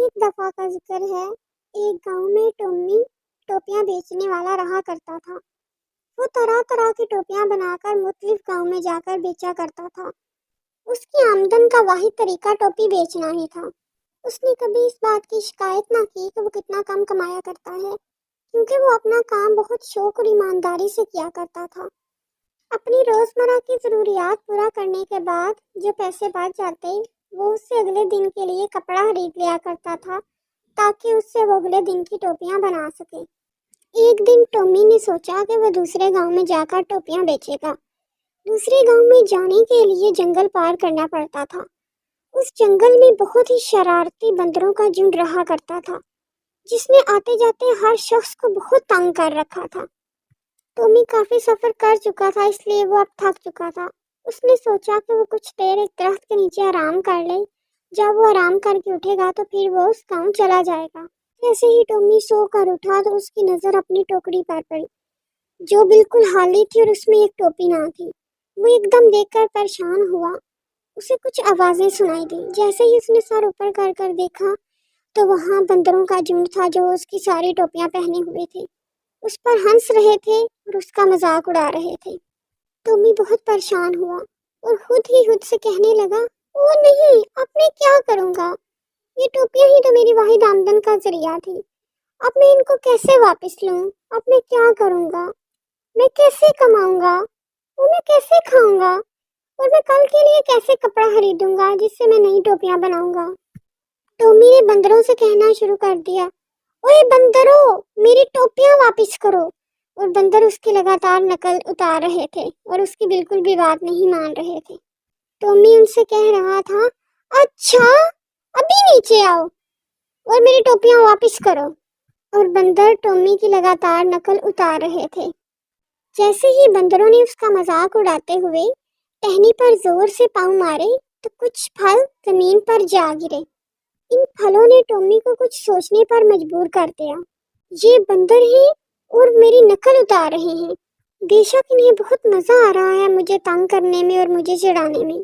ایک دفعہ کا ذکر ہے، ایک گاؤں میں ٹومی ٹوپیاں بیچنے والا رہا کرتا تھا۔ وہ طرح طرح کی ٹوپیاں بنا کر مختلف گاؤں میں جا کر بیچا کرتا تھا۔ اس کی آمدن کا واحد طریقہ ٹوپی بیچنا ہی تھا۔ اس نے کبھی اس بات کی شکایت نہ کی کہ وہ کتنا کم کمایا کرتا ہے، کیونکہ وہ اپنا کام بہت شوق اور ایمانداری سے کیا کرتا تھا۔ اپنی روزمرہ کی ضروریات پورا کرنے کے بعد جو پیسے بچ جاتے، وہ اس سے اگلے دن کے لیے کپڑا خرید لیا کرتا تھا تاکہ اس سے وہ اگلے دن کی ٹوپیاں بنا سکے۔ ایک دن ٹومی نے سوچا کہ وہ دوسرے گاؤں میں جا کر ٹوپیاں بیچے گا۔ دوسرے گاؤں میں جانے کے لیے جنگل پار کرنا پڑتا تھا۔ اس جنگل میں بہت ہی شرارتی بندروں کا جھنڈ رہا کرتا تھا، جس نے آتے جاتے ہر شخص کو بہت تنگ کر رکھا تھا۔ ٹومی کافی سفر کر چکا تھا، اس لیے وہ اب تھک چکا تھا۔ اس نے سوچا کہ وہ کچھ دیر ایک درخت کے نیچے آرام کر لے۔ جب وہ آرام کر کے اٹھے گا تو پھر وہ اس گاؤں چلا جائے گا۔ جیسے ہی ٹومی سو کر اٹھا تو اس کی نظر اپنی ٹوکری پر پڑی، جو بالکل خالی تھی اور اس میں ایک ٹوپی نہ تھی۔ وہ ایک دم دیکھ کر پریشان ہوا۔ اسے کچھ آوازیں سنائی دی۔ جیسے ہی اس نے سر اوپر کر کر دیکھا تو وہاں بندروں کا جھنڈ تھا جو اس کی ساری ٹوپیاں پہنے ہوئے تھے، اس پر ہنس رہے تھے اور اس کا مذاق اڑا رہے تھے۔ ٹومی بہت پریشان ہوا اور خود ہی خود سے کہنے لگا، او نہیں، اب میں کیا کروں گا؟ یہ ٹوپیاں ہی تو میری واحد آمدن کا ذریعہ تھی۔ اب میں ان کو کیسے واپس لوں؟ اب میں کیا کروں گا؟ میں کیسے کماؤں گا؟ وہ میں کیسے کھاؤں گا؟ اور میں کل کے لیے کیسے کپڑا خریدوں گا جس سے میں نئی ٹوپیاں بناؤں گا؟ ٹومی نے بندروں سے کہنا شروع کر دیا، اوے بندروں، میری ٹوپیاں واپس کرو۔ اور بندر اس کی لگاتار نقل اتار رہے تھے اور اس کی بالکل بھی بات نہیں مان رہے تھے۔ ٹومی ان سے کہہ رہا تھا، اچھا ابھی نیچے آؤ اور میری ٹوپیاں واپس کرو۔ اور بندر ٹومی کی لگاتار نقل اتار رہے تھے۔ جیسے ہی بندروں نے اس کا مذاق اڑاتے ہوئے ٹہنی پر زور سے پاؤں مارے تو کچھ پھل زمین پر جا گرے۔ ان پھلوں نے ٹومی کو کچھ سوچنے پر مجبور کر دیا۔ یہ بندر ہیں اور میری نقل اتار رہے ہیں، بے شک انہیں بہت مزہ آ رہا ہے مجھے تنگ کرنے میں اور مجھے چڑھانے میں۔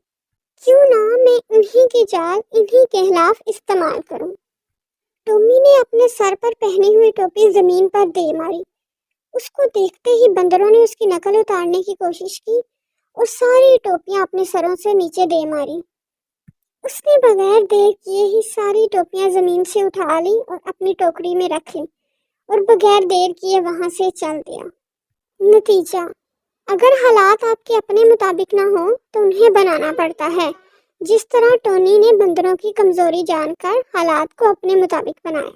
کیوں نہ میں انہی کی جال انہی کے خلاف استعمال کروں۔ ٹومی نے اپنے سر پر پہنی ہوئی ٹوپی زمین پر دے ماری۔ اس کو دیکھتے ہی بندروں نے اس کی نقل اتارنے کی کوشش کی اور ساری ٹوپیاں اپنے سروں سے نیچے دے ماری۔ اس نے بغیر دیر کیے ہی ساری ٹوپیاں زمین سے اٹھا لی اور اپنی ٹوکری میں رکھ لی اور بغیر دیر کیے وہاں سے چل دیا۔ نتیجہ: اگر حالات آپ کے اپنے مطابق نہ ہوں تو انہیں بنانا پڑتا ہے، جس طرح ٹونی نے بندروں کی کمزوری جان کر حالات کو اپنے مطابق بنایا۔